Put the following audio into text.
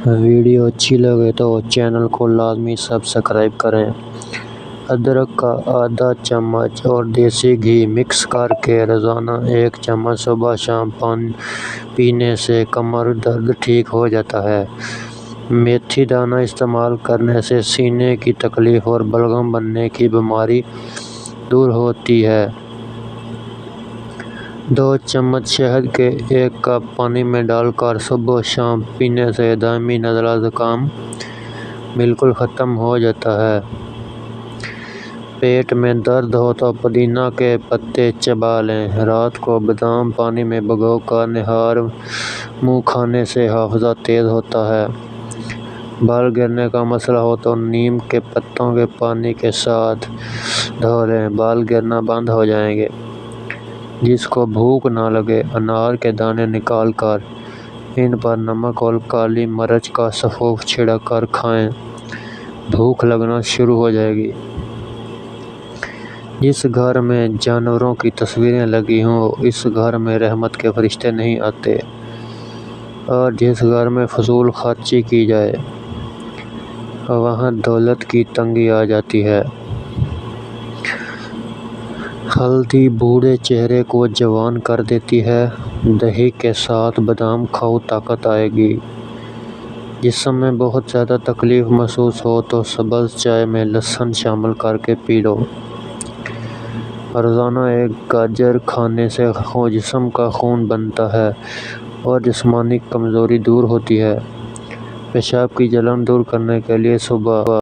Video اچھی لگے تو چینل کو لازمی سبسکرائب کریں۔ ادرک کا آدھا چمچ اور دیسی گھی مکس کرکے روزانہ 1 چمچ صبح شام پینے سے کمر درد ٹھیک ہو جاتا ہے۔ میتھی دانہ استعمال کرنے سے سینے کی تکلیف اور بلغم بننے کی بیماری دور ہوتی ہے۔ 2 چمچ شہد کے 1 کپ پانی میں ڈال کر صبح شام پینے سے دائمی نزلہ زکام بالکل ختم ہو جاتا ہے۔ پیٹ میں درد ہو تو پودینہ کے پتے چبا لیں۔ رات کو بادام پانی میں بھگو کر نہار منہ کھانے سے حافظہ تیز ہوتا ہے۔ بال گرنے کا مسئلہ ہو تو نیم کے پتوں کے پانی کے ساتھ دھو لیں، بال گرنا بند ہو جائیں گے۔ جس کو بھوک نہ لگے، انار کے دانے نکال کر ان پر نمک اور کالی مرچ کا سفوف چھڑک کر کھائیں، بھوک لگنا شروع ہو جائے گی۔ جس گھر میں جانوروں کی تصویریں لگی ہوں اس گھر میں رحمت کے فرشتے نہیں آتے، اور جس گھر میں فضول خرچی کی جائے وہاں دولت کی تنگی آ جاتی ہے۔ ہلدی بوڑھے چہرے کو جوان کر دیتی ہے۔ دہی کے ساتھ بادام کھاؤ، طاقت آئے گی۔ جسم میں بہت زیادہ تکلیف محسوس ہو تو سبز چائے میں لہسن شامل کرکے پی لو۔ روزانہ 1 گاجر کھانے سے جسم کا خون بنتا ہے اور جسمانی کمزوری دور ہوتی ہے۔ پیشاب کی جلن دور کرنے کے لیے صبح